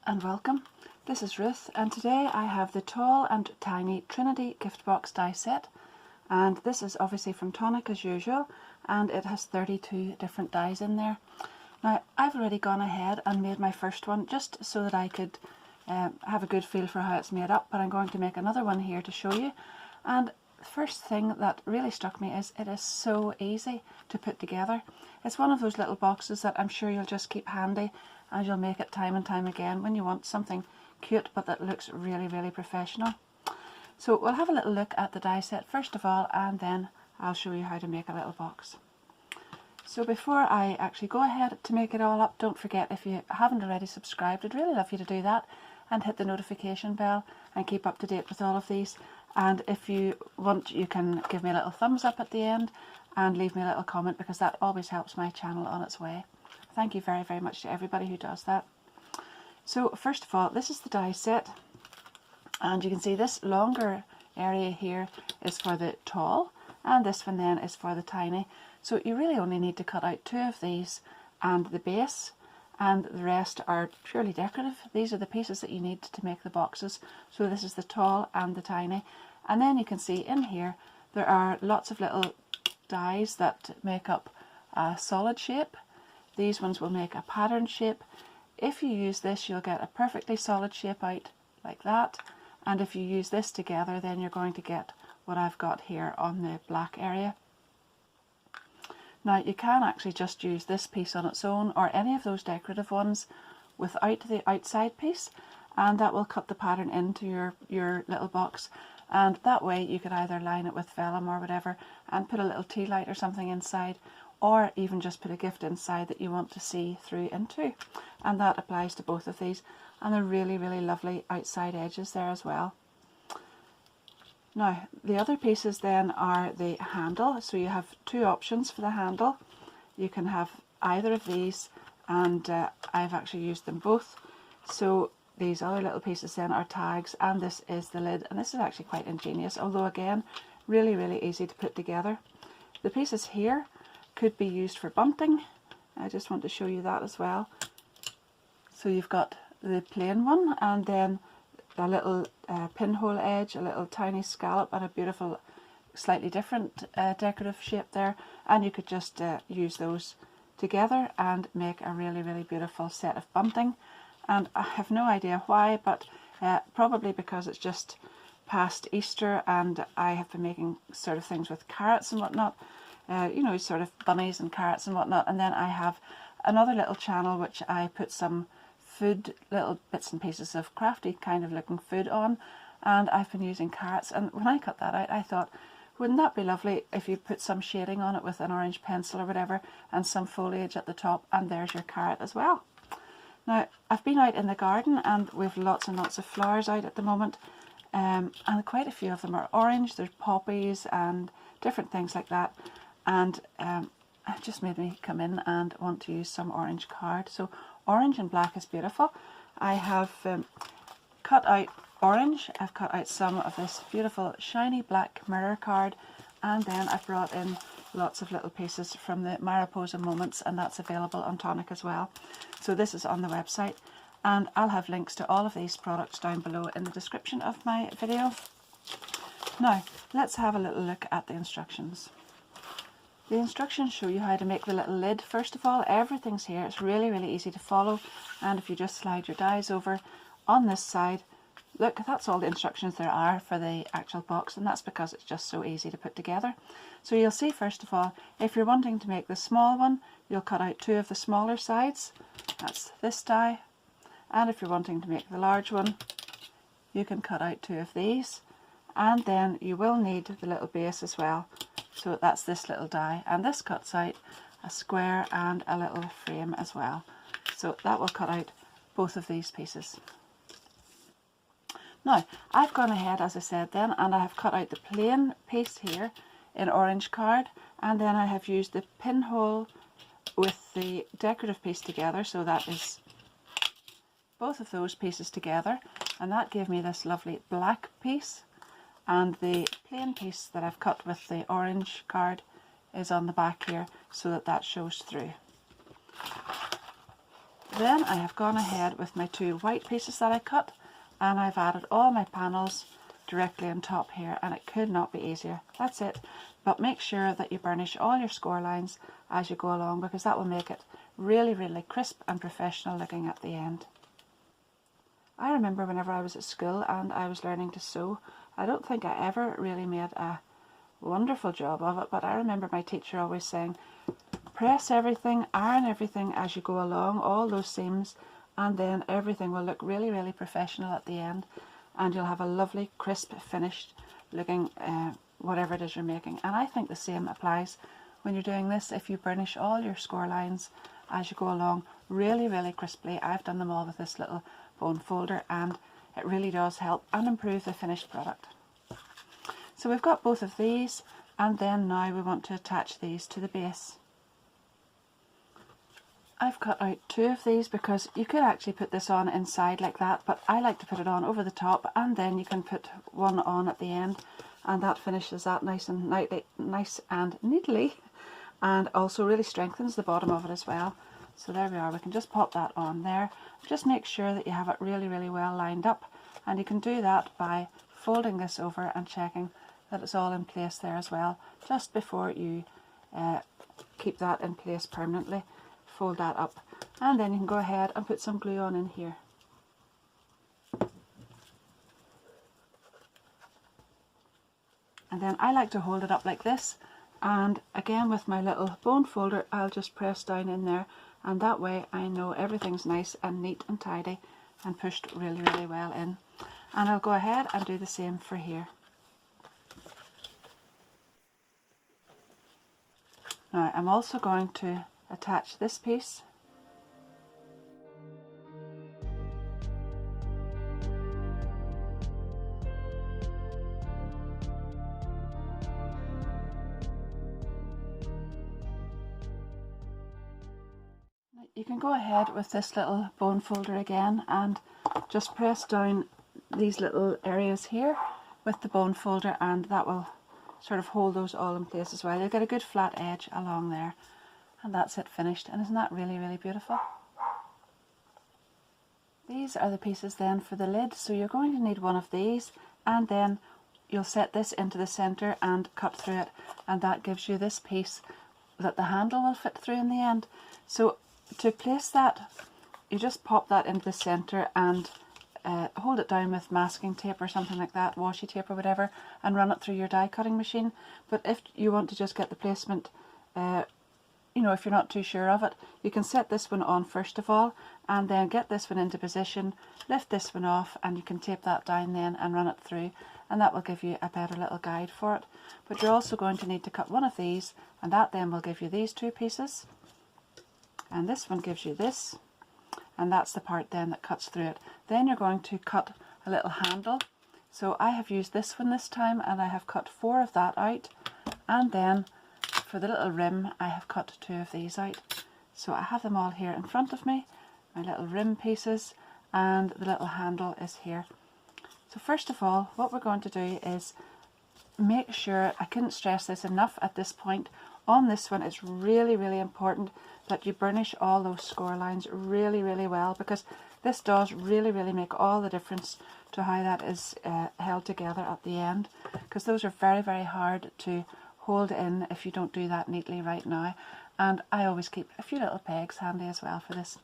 and welcome. This is Ruth, and today I have the tall and tiny Trinity gift box die set, and this is obviously from Tonic as usual, and it has 32 different dies in there. Now I've already gone ahead and made my first one just so that I could have a good feel for how it's made up, but I'm going to make another one here to show you. And the first thing that really struck me is it is so easy to put together. It's one of those little boxes that I'm sure you'll just keep handy and you'll make it time and time again when you want something cute but that looks really, really professional. So we'll have a little look at the die set first of all, and then I'll show you how to make a little box. So before I actually go ahead to make it all up, don't forget, if you haven't already subscribed, I'd really love you to do that and hit the notification bell and keep up to date with all of these. And if you want, you can give me a little thumbs up at the end and leave me a little comment, because that always helps my channel on its way. Thank you very, very much to everybody who does that. So first of all, this is the die set, and you can see this longer area here is for the tall, and this one then is for the tiny. So you really only need to cut out 2 of these and the base, and the rest are purely decorative. These are the pieces that you need to make the boxes. So this is the tall and the tiny. And then you can see in here there are lots of little dies that make up a solid shape. These ones will make a pattern shape. If you use this, you'll get a perfectly solid shape out like that. And if you use this together, then you're going to get what I've got here on the black area. Now you can actually just use this piece on its own, or any of those decorative ones without the outside piece, and that will cut the pattern into your little box. And that way you could either line it with vellum or whatever and put a little tea light or something inside, or even just put a gift inside that you want to see through into. And that applies to both of these, and they're really, really lovely outside edges there as well. Now the other pieces then are the handle. So you have 2 options for the handle. You can have either of these, and I've actually used them both. So these other little pieces then are tags, and this is the lid, and this is actually quite ingenious, although again really, really easy to put together. The pieces here could be used for bunting. I just want to show you that as well. So you've got the plain one, and then a little pinhole edge, a little tiny scallop, and a beautiful slightly different decorative shape there, and you could just use those together and make a really, really beautiful set of bunting. And I have no idea why, but probably because it's just past Easter and I have been making sort of things with carrots and whatnot, you know, sort of bunnies and carrots and whatnot. And then I have another little channel which I put some food, little bits and pieces of crafty kind of looking food on, and I've been using carrots. And when I cut that out, I thought, wouldn't that be lovely if you put some shading on it with an orange pencil or whatever, and some foliage at the top, and there's your carrot as well. Now I've been out in the garden and we've lots and lots of flowers out at the moment, and quite a few of them are orange. There's poppies and different things like that, and it just made me come in and want to use some orange card. So orange and black is beautiful. I have cut out orange, I've cut out some of this beautiful shiny black mirror card, and then I've brought in lots of little pieces from the Mariposa Moments, and that's available on Tonic as well. So this is on the website, and I'll have links to all of these products down below in the description of my video. Now let's have a little look at the instructions. The instructions show you how to make the little lid. First of all, everything's here. It's really, really easy to follow, and if you just slide your dies over on this side, look, that's all the instructions there are for the actual box, and that's because it's just so easy to put together. So you'll see, first of all, if you're wanting to make the small one, you'll cut out 2 of the smaller sides. That's this die. And if you're wanting to make the large one, you can cut out 2 of these. And then you will need the little base as well. So that's this little die, and this cuts out a square and a little frame as well. So that will cut out both of these pieces. Now I've gone ahead, as I said then, and I have cut out the plain piece here in orange card, and then I have used the pinhole with the decorative piece together, so that is both of those pieces together, and that gave me this lovely black piece. And the plain piece that I've cut with the orange card is on the back here, so that shows through. Then I have gone ahead with my 2 white pieces that I cut, and I've added all my panels directly on top here, and it could not be easier. That's it. But make sure that you burnish all your score lines as you go along, because that will make it really, really crisp and professional looking at the end. I remember whenever I was at school and I was learning to sew, I don't think I ever really made a wonderful job of it, but I remember my teacher always saying, press everything, iron everything as you go along, all those seams, and then everything will look really, really professional at the end, and you'll have a lovely, crisp, finished looking whatever it is you're making. And I think the same applies when you're doing this. If you burnish all your score lines as you go along really, really crisply, I've done them all with this little bone folder, and it really does help and improve the finished product. So we've got both of these, and then now we want to attach these to the base. I've cut out 2 of these because you could actually put this on inside like that, but I like to put it on over the top, and then you can put one on at the end, and that finishes that nice and neatly, and also really strengthens the bottom of it as well. So there we are, we can just pop that on there. Just make sure that you have it really, really well lined up, and you can do that by folding this over and checking that it's all in place there as well, just before you keep that in place permanently. Fold that up, and then you can go ahead and put some glue on in here. And then I like to hold it up like this, and again with my little bone folder I'll just press down in there, and that way I know everything's nice and neat and tidy and pushed really, really well in. And I'll go ahead and do the same for here. Now I'm also going to attach this piece. You can go ahead with this little bone folder again and just press down these little areas here with the bone folder, and that will sort of hold those all in place as well. You'll get a good flat edge along there, and that's it finished. And isn't that really, really beautiful? These are the pieces then for the lid, so you're going to need one of these, and then you'll set this into the center and cut through it, and that gives you this piece that the handle will fit through in the end. So to place that, you just pop that into the center and hold it down with masking tape or something like that, washi tape or whatever, and run it through your die cutting machine. But if you want to just get the placement, you know, if you're not too sure of it, you can set this one on first of all, and then get this one into position, lift this one off, and you can tape that down then and run it through, and that will give you a better little guide for it. But you're also going to need to cut one of these, and that then will give you these 2 pieces, and this one gives you this, and that's the part then that cuts through it. Then you're going to cut a little handle. So I have used this one this time, and I have cut 4 of that out, and then for the little rim I have cut 2 of these out. So I have them all here in front of me, my little rim pieces, and the little handle is here. So first of all, what we're going to do is make sure, I couldn't stress this enough at this point, on this one it's really, really important that you burnish all those score lines really, really well, because this does really, really make all the difference to how that is held together at the end, because those are very, very hard to hold in if you don't do that neatly right now. And I always keep a few little pegs handy as well for this.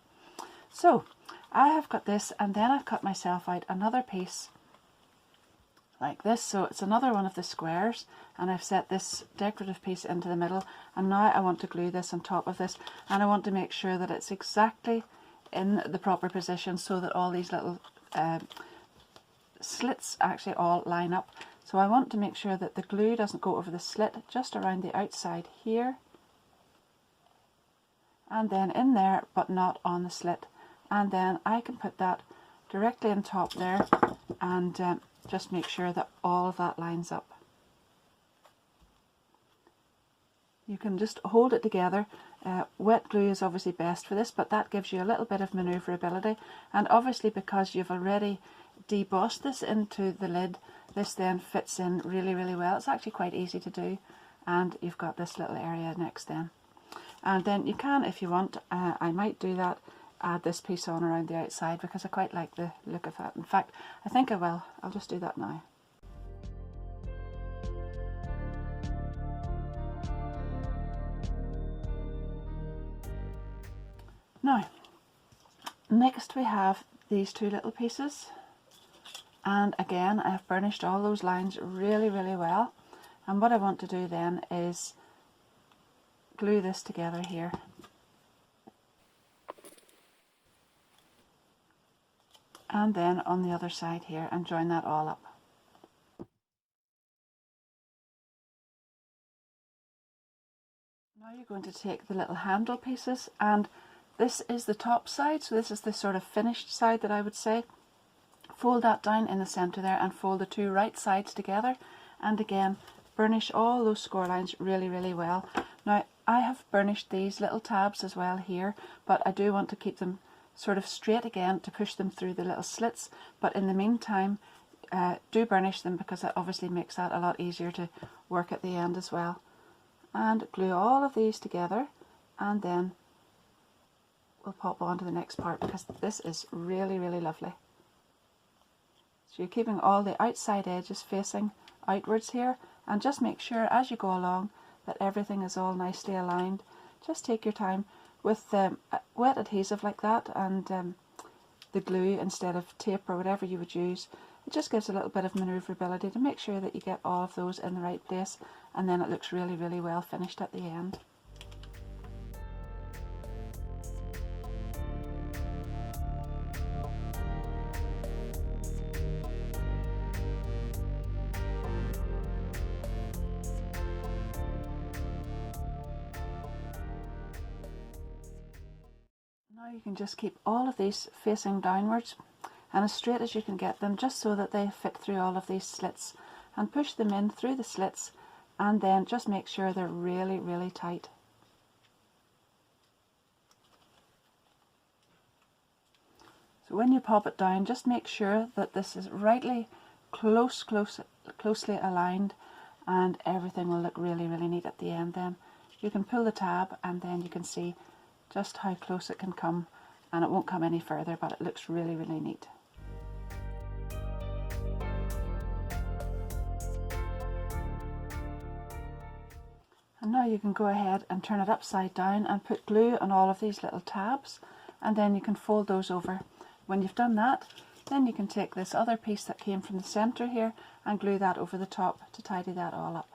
So I have got this, and then I've cut myself out another piece like this. So it's another one of the squares, and I've set this decorative piece into the middle, and now I want to glue this on top of this, and I want to make sure that it's exactly in the proper position so that all these little slits actually all line up. So I want to make sure that the glue doesn't go over the slit, just around the outside here, and then in there but not on the slit, and then I can put that directly on top there, and just make sure that all of that lines up. You can just hold it together. Wet glue is obviously best for this, but that gives you a little bit of manoeuvrability, and obviously because you've already debossed this into the lid, this then fits in really, really well. It's actually quite easy to do, and you've got this little area next then. And then you can, if you want, I might do that add this piece on around the outside because I quite like the look of that. In fact, I think I will. I'll just do that now. Now, next we have these two little pieces, and again I have burnished all those lines really well, and what I want to do then is glue this together here. And then on the other side here, and join that all up. Now you're going to take the little handle pieces, and this is the top side, so this is the sort of finished side that I would say. Fold that down in the centre there and fold the two right sides together, and again burnish all those score lines really well. Now I have burnished these little tabs as well here, but I do want to keep them sort of straight again to push them through the little slits, but in the meantime do burnish them because that obviously makes that a lot easier to work at the end as well. And glue all of these together, and then we'll pop on to the next part because this is really lovely. So you're keeping all the outside edges facing outwards here, and just make sure as you go along that everything is all nicely aligned. Just take your time with wet adhesive like that, and the glue instead of tape or whatever you would use. It just gives a little bit of manoeuvrability to make sure that you get all of those in the right place, and then it looks really well finished at the end. Now you can just keep all of these facing downwards and as straight as you can get them, just so that they fit through all of these slits, and push them in through the slits, and then just make sure they're really tight. So when you pop it down, just make sure that this is rightly closely aligned, and everything will look really neat at the end. Then you can pull the tab, and then you can see just how close it can come, and it won't come any further, but it looks really neat. And now you can go ahead and turn it upside down and put glue on all of these little tabs, and then you can fold those over. When you've done that, then you can take this other piece that came from the centre here and glue that over the top to tidy that all up.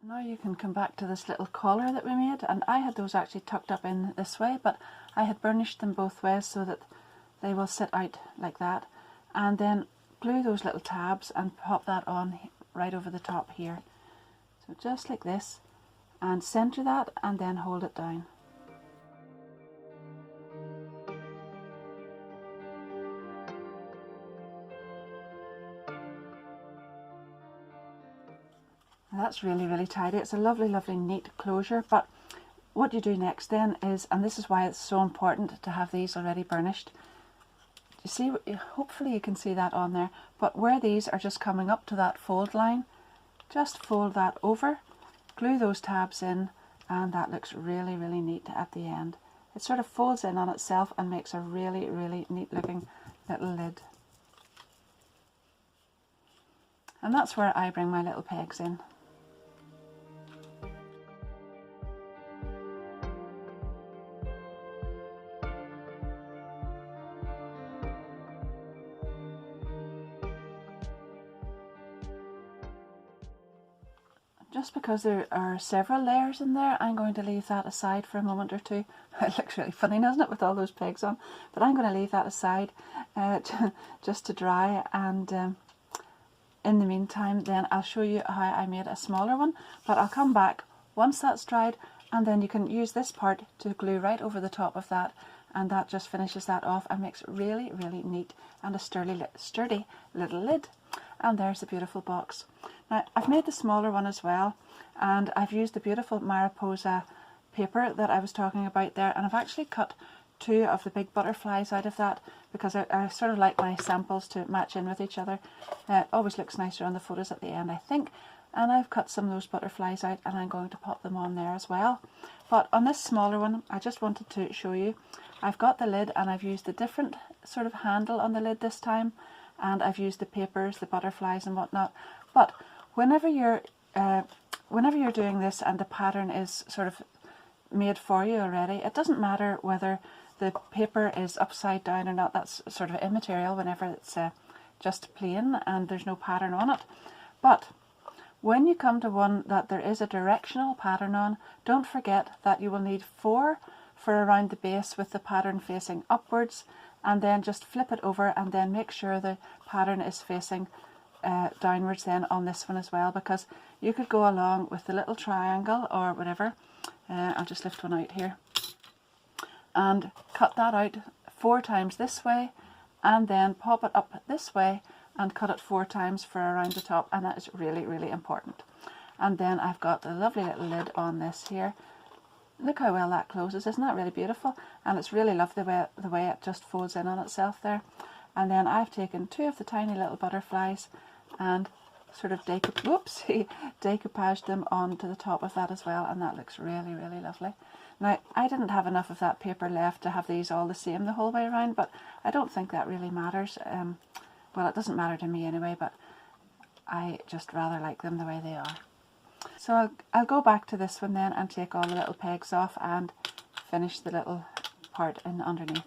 Now you can come back to this little collar that we made, and I had those actually tucked up in this way, but I had burnished them both ways so that they will sit out like that, and then glue those little tabs and pop that on right over the top here. So just like this, and centre that and then hold it down. That's really tidy. It's a lovely neat closure, but what you do next then is, and this is why it's so important to have these already burnished, you see, hopefully you can see that on there, but where these are just coming up to that fold line, just fold that over, glue those tabs in, and that looks really neat at the end. It sort of folds in on itself and makes a really neat looking little lid. And that's where I bring my little pegs in. Just because there are several layers in there, I'm going to leave that aside for a moment or two. It looks really funny, doesn't it, with all those pegs on? But I'm going to leave that aside just to dry, and in the meantime then I'll show you how I made a smaller one, but I'll come back once that's dried, and then you can use this part to glue right over the top of that, and that just finishes that off and makes it really neat and a sturdy little lid. And there's the beautiful box. Now I've made the smaller one as well, and I've used the beautiful Mariposa paper that I was talking about there, and I've actually cut 2 of the big butterflies out of that because I sort of like my samples to match in with each other. It always looks nicer on the photos at the end, I think. And I've cut some of those butterflies out and I'm going to pop them on there as well. But on this smaller one, I just wanted to show you, I've got the lid and I've used a different sort of handle on the lid this time, and I've used the papers, the butterflies and whatnot. But whenever you're doing this and the pattern is sort of made for you already, it doesn't matter whether the paper is upside down or not. That's sort of immaterial whenever it's just plain and there's no pattern on it. But when you come to one that there is a directional pattern on, don't forget that you will need 4 for around the base with the pattern facing upwards, and then just flip it over and then make sure the pattern is facing downwards then on this one as well, because you could go along with the little triangle or whatever. I'll just lift one out here and cut that out 4 times this way, and then pop it up this way and cut it 4 times for around the top, and that is really, really important. And then I've got the lovely little lid on this here. Look how well that closes, isn't that really beautiful? And it's really lovely the way it just folds in on itself there. And then I've taken 2 of the tiny little butterflies and sort of decoupaged them onto the top of that as well, and that looks really, really lovely. Now, I didn't have enough of that paper left to have these all the same the whole way around, but I don't think that really matters. Well, it doesn't matter to me anyway, but I just rather like them the way they are. So I'll go back to this one then and take all the little pegs off and finish the little part in underneath.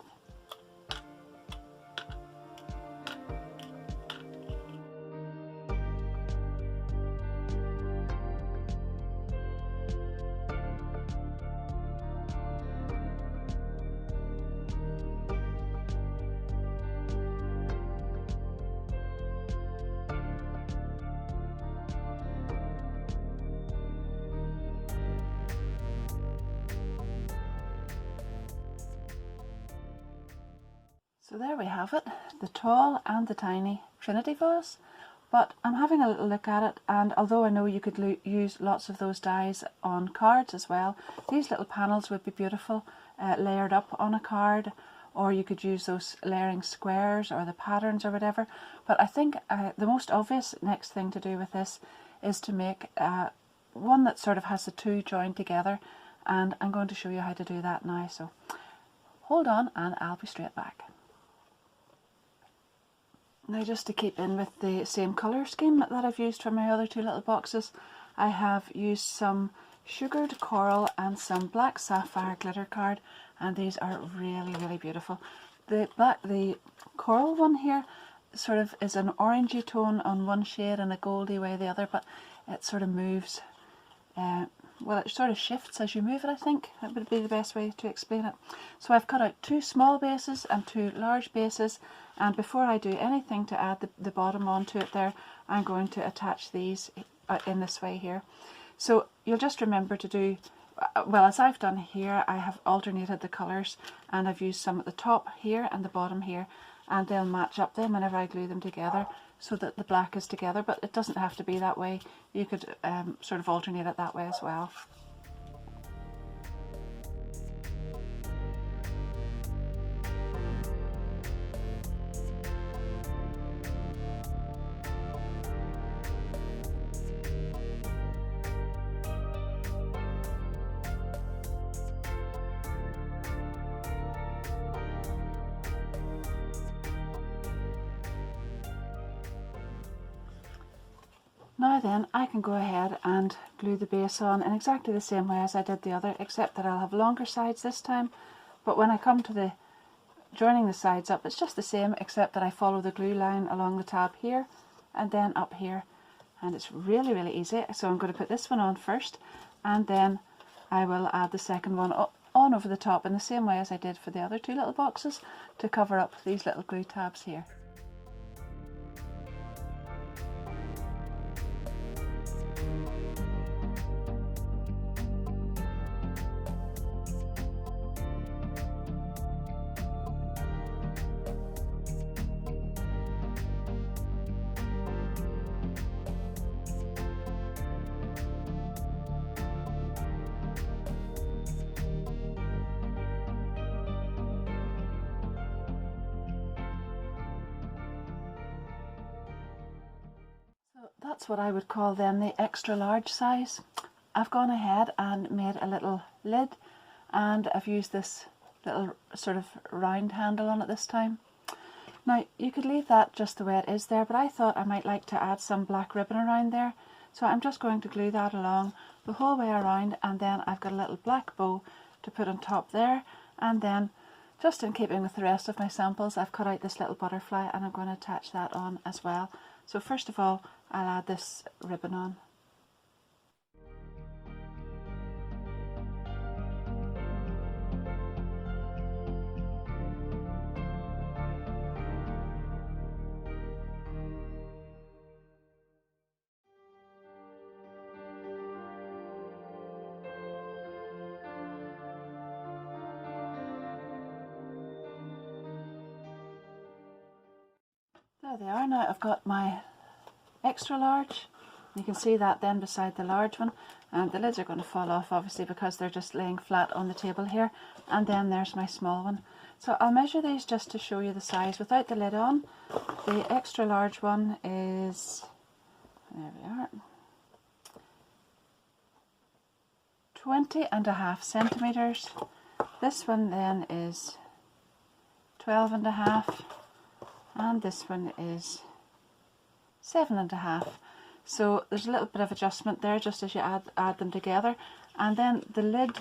So there we have it, the tall and the tiny Trinity vase. But I'm having a little look at it, and although I know you could use lots of those dies on cards as well, these little panels would be beautiful layered up on a card, or you could use those layering squares or the patterns or whatever. But I think the most obvious next thing to do with this is to make one that sort of has the 2 joined together, and I'm going to show you how to do that now. So hold on and I'll be straight back. Now, just to keep in with the same colour scheme that I've used for my other 2 little boxes, I have used some sugared coral and some black sapphire glitter card, and these are really, really beautiful. The coral one here sort of is an orangey tone on one shade and a goldy way the other, but it sort of moves, well, it sort of shifts as you move it, I think. That would be the best way to explain it. So I've cut out 2 small bases and 2 large bases, and before I do anything to add the bottom onto it there, I'm going to attach these in this way here. So you'll just remember to do, well, as I've done here, I have alternated the colours, and I've used some at the top here and the bottom here, and they'll match up then whenever I glue them together so that the black is together, but it doesn't have to be that way. You could sort of alternate it that way as well. Now then, I can go ahead and glue the base on in exactly the same way as I did the other, except that I'll have longer sides this time. But when I come to the joining the sides up, it's just the same, except that I follow the glue line along the tab here and then up here. And it's really, really easy. So I'm going to put this one on first, and then I will add the second one on over the top in the same way as I did for the other 2 little boxes to cover up these little glue tabs here. that's what I would call then the extra large size. I've gone ahead and made a little lid, and I've used this little sort of round handle on it this time. Now you could leave that just the way it is there, but I thought I might like to add some black ribbon around there, so I'm just going to glue that along the whole way around, and then I've got a little black bow to put on top there, and then just in keeping with the rest of my samples, I've cut out this little butterfly and I'm going to attach that on as well. So first of all, I'll add this ribbon on. There they are. Now I've got my extra large. You can see that then beside the large one, and the lids are going to fall off obviously because they're just laying flat on the table here, and then there's my small one. So I'll measure these just to show you the size without the lid on. The extra large one is, there we are, 20.5 centimeters. This one then is 12.5, and this one is 7.5. So there's a little bit of adjustment there just as you add them together. And then the lid,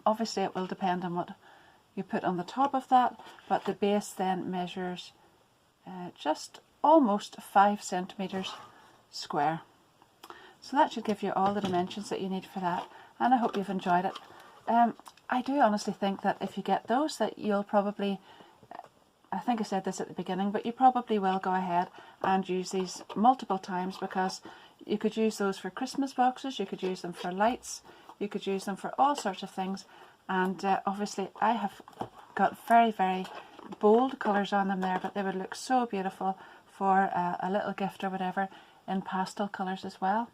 obviously it will depend on what you put on the top of that, but the base then measures just almost 5 centimeters square. So that should give you all the dimensions that you need for that, and I hope you've enjoyed it. I do honestly think that if you get those, that you'll probably, I think I said this at the beginning, but you probably will go ahead and use these multiple times, because you could use those for Christmas boxes, you could use them for lights, you could use them for all sorts of things. And obviously I have got very, very bold colours on them there, but they would look so beautiful for a little gift or whatever in pastel colours as well.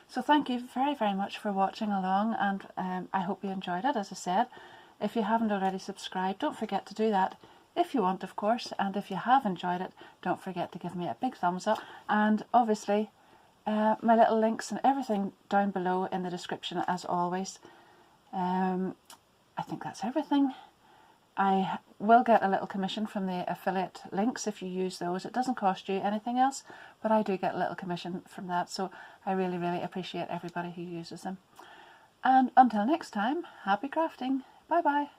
So thank you very, very much for watching along, and I hope you enjoyed it. As I said, if you haven't already subscribed, don't forget to do that if you want, of course, and if you have enjoyed it, don't forget to give me a big thumbs up, and obviously my little links and everything down below in the description as always. I think that's everything. I will get a little commission from the affiliate links if you use those. It doesn't cost you anything else, but I do get a little commission from that, so I really, really appreciate everybody who uses them. And until next time, happy crafting. Bye bye.